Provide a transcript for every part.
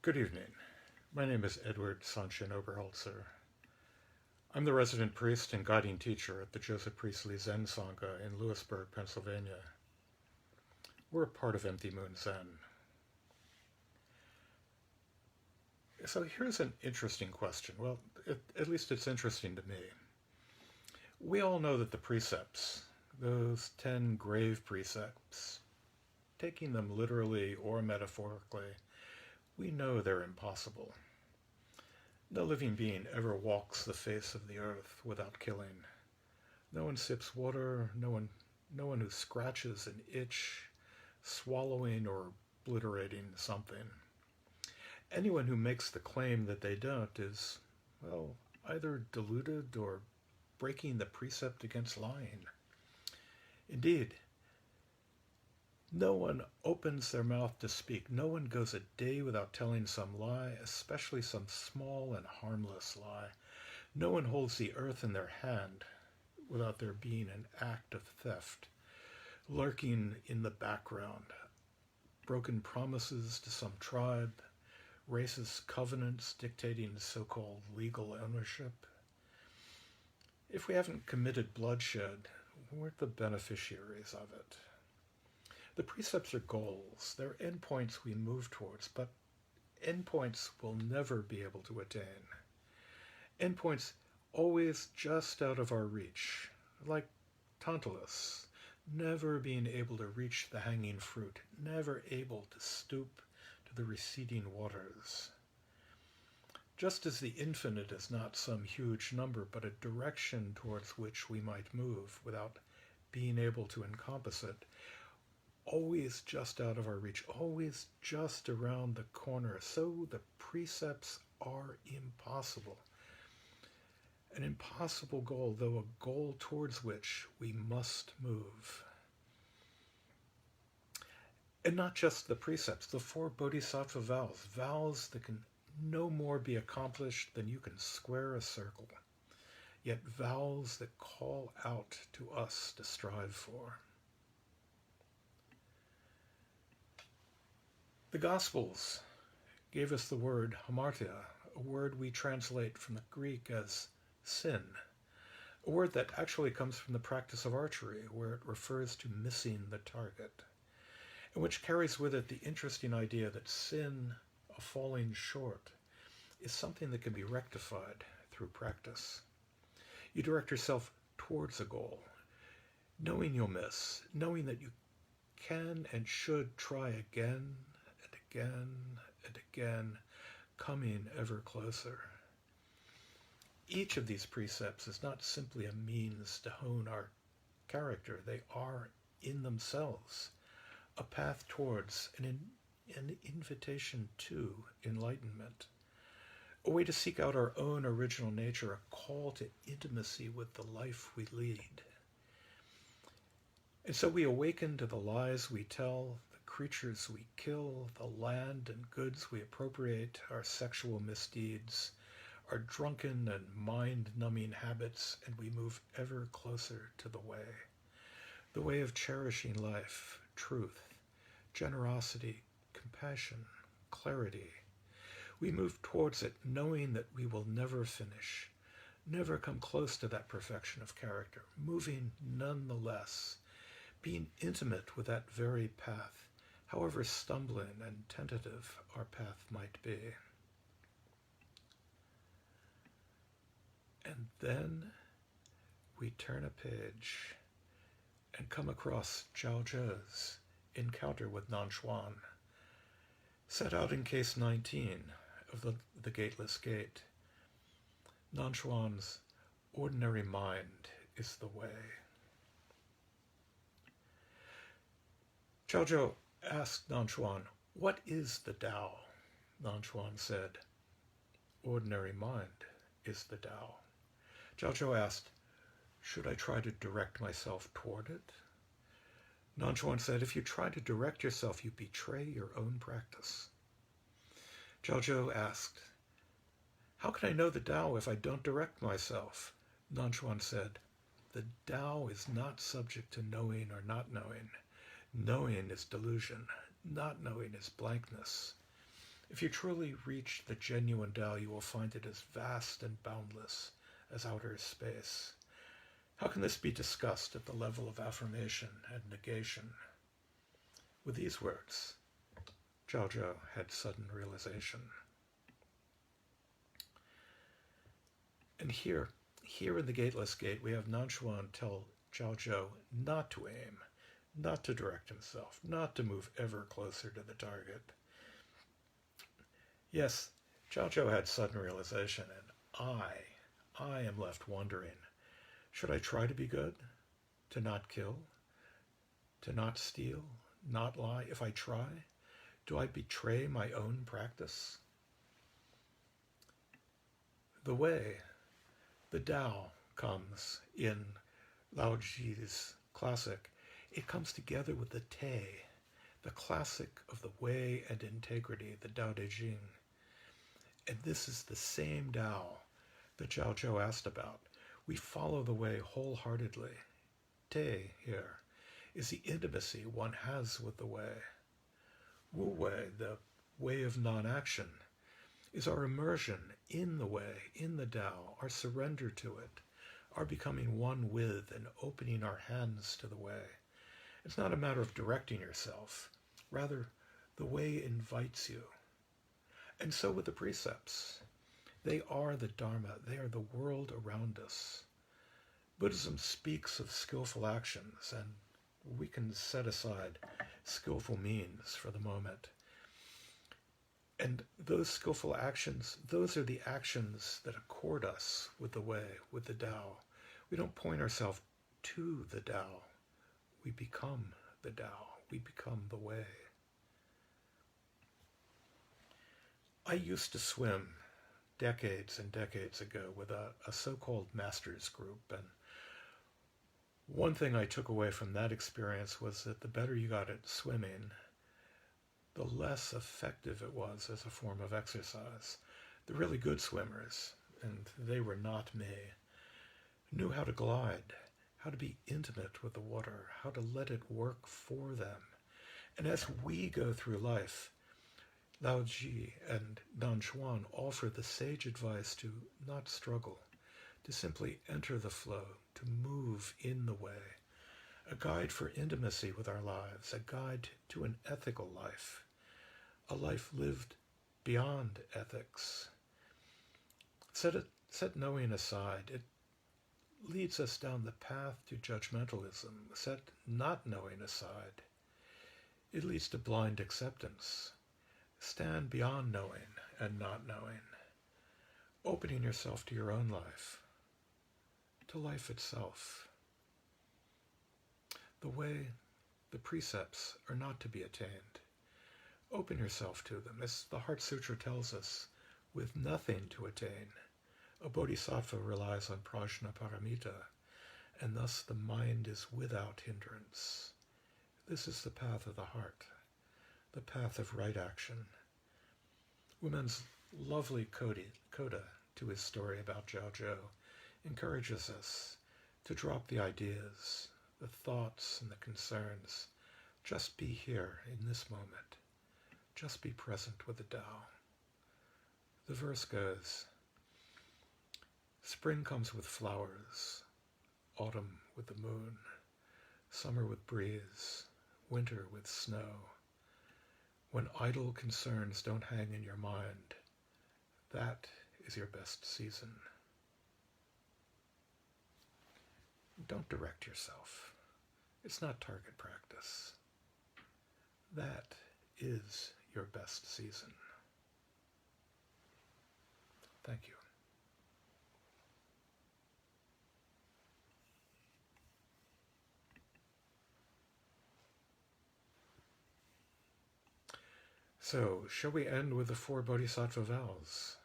Good evening. My name is Edward Sanshin Oberholtzer. I'm the resident priest and guiding teacher at the Joseph Priestley Zen Sangha in Lewisburg, Pennsylvania. We're a part of Empty Moon Zen. So here's an interesting question. Well, at least it's interesting to me. We all know that the precepts, those 10 grave precepts, taking them literally or metaphorically, we know they're impossible. No living being ever walks the face of the earth without killing. No one sips water, no one who scratches an itch, swallowing or obliterating something. Anyone who makes the claim that they don't is, well, either deluded or breaking the precept against lying. Indeed, no one opens their mouth to speak. No one goes a day without telling some lie, especially some small and harmless lie. No one holds the earth in their hand without there being an act of theft, lurking in the background. Broken promises to some tribe, racist covenants dictating so-called legal ownership. If we haven't committed bloodshed, we're the beneficiaries of it. The precepts are goals. They're endpoints we move towards, but endpoints we'll never be able to attain. Endpoints always just out of our reach, like Tantalus, never being able to reach the hanging fruit, never able to stoop to the receding waters. Just as the infinite is not some huge number, but a direction towards which we might move without being able to encompass it, always just out of our reach, always just around the corner. So the precepts are impossible. An impossible goal, though a goal towards which we must move. And not just the precepts, the 4 bodhisattva vows, vows that can no more be accomplished than you can square a circle, yet vows that call out to us to strive for. The Gospels gave us the word hamartia, a word we translate from the Greek as sin, a word that actually comes from the practice of archery, where it refers to missing the target, and which carries with it the interesting idea that sin, a falling short, is something that can be rectified through practice. You direct yourself towards a goal, knowing you'll miss, knowing that you can and should try again, again and again, coming ever closer. Each of these precepts is not simply a means to hone our character. They are, in themselves, a path towards an invitation to enlightenment, a way to seek out our own original nature, a call to intimacy with the life we lead. And so we awaken to the lies we tell, creatures we kill, the land and goods we appropriate, our sexual misdeeds, our drunken and mind-numbing habits, and we move ever closer to the way of cherishing life, truth, generosity, compassion, clarity. We move towards it knowing that we will never finish, never come close to that perfection of character, moving nonetheless, being intimate with that very path, however stumbling and tentative our path might be. And then we turn a page and come across Chao-chou's encounter with Nan-ch'uan, set out in case 19 of the Gateless Gate. Nan-ch'uan's ordinary mind is the way. Chao-chou asked Nan-ch'uan, "What is the Tao?" Nan-ch'uan said, "Ordinary mind is the Tao." Chao-chou asked, "Should I try to direct myself toward it?" Nan-ch'uan said, "If you try to direct yourself, you betray your own practice." Chao-chou asked, "How can I know the Tao if I don't direct myself?" Nan-ch'uan said, "The Tao is not subject to knowing or not knowing. Knowing is delusion. Not knowing is blankness. If you truly reach the genuine Tao, you will find it as vast and boundless as outer space. How can this be discussed at the level of affirmation and negation? With these words, Chao-chou had sudden realization. And here in the Gateless Gate, we have Nan-ch'uan tell Chao-chou not to aim, not to direct himself, not to move ever closer to the target. Yes, Chao-chou had sudden realization, and I am left wondering, should I try to be good? To not kill? To not steal? Not lie? If I try, do I betray my own practice? The way, the Tao, comes in Lao Tzu's classic. It comes together with the Te, the classic of the way and integrity, the Tao Te Ching. And this is the same Tao that Chao-chou asked about. We follow the way wholeheartedly. Te, here, is the intimacy one has with the way. Wu Wei, the way of non-action, is our immersion in the way, in the Tao, our surrender to it, our becoming one with and opening our hands to the way. It's not a matter of directing yourself. Rather, the way invites you. And so with the precepts. They are the Dharma. They are the world around us. Buddhism speaks of skillful actions, and we can set aside skillful means for the moment. And those skillful actions, those are the actions that accord us with the way, with the Tao. We don't point ourselves to the Tao. We become the Tao. We become the way. I used to swim decades and decades ago with a so-called master's group, and one thing I took away from that experience was that the better you got at swimming, the less effective it was as a form of exercise. The really good swimmers, and they were not me, knew how to glide, how to be intimate with the water, how to let it work for them. And as we go through life, Lao Tzu and Nan-ch'uan offer the sage advice to not struggle, to simply enter the flow, to move in the way, a guide for intimacy with our lives, a guide to an ethical life, a life lived beyond ethics. Set knowing aside, it leads us down the path to judgmentalism. Set not knowing aside, it leads to blind acceptance. Stand beyond knowing and not knowing, opening yourself to your own life, to life itself. The way, the precepts are not to be attained. Open yourself to them. As the Heart Sutra tells us, with nothing to attain, a bodhisattva relies on prajnaparamita, and thus the mind is without hindrance. This is the path of the heart, the path of right action. Wumen's lovely coda to his story about Chao-chou encourages us to drop the ideas, the thoughts, and the concerns. Just be here in this moment. Just be present with the Tao. The verse goes, spring comes with flowers, autumn with the moon, summer with breeze, winter with snow. When idle concerns don't hang in your mind, that is your best season. Don't direct yourself. It's not target practice. That is your best season. Thank you. So, shall we end with the 4 Bodhisattva vows?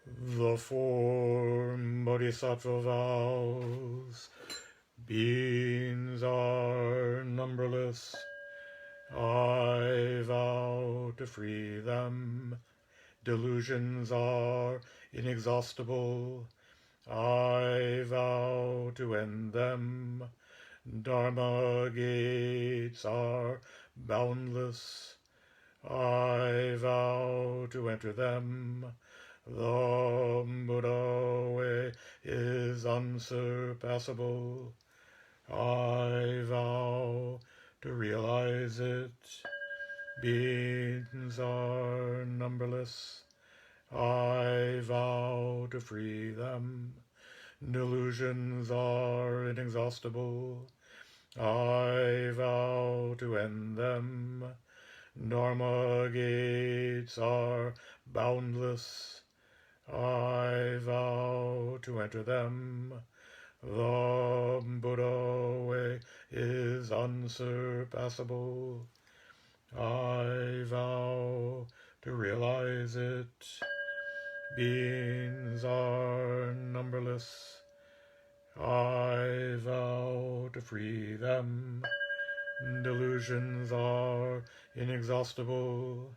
The 4 bodhisattva vows. Beings are numberless. I vow to free them. Delusions are inexhaustible. I vow to end them. Dharma gates are boundless. I vow to enter them. The Buddha way is unsurpassable. I vow to realize it. Beings are numberless. I vow to free them. Delusions are inexhaustible. I vow to end them. Dharma gates are boundless. I vow to enter them. The Buddha way is unsurpassable. I vow to realize it. Beings are numberless. I vow to free them. Delusions are inexhaustible.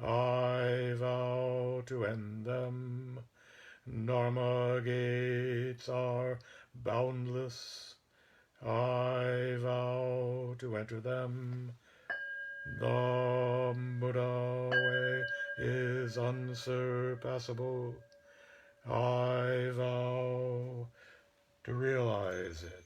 I vow to end them. Dharma gates are boundless. I vow to enter them. The Buddha way is unsurpassable. I vow to realize it.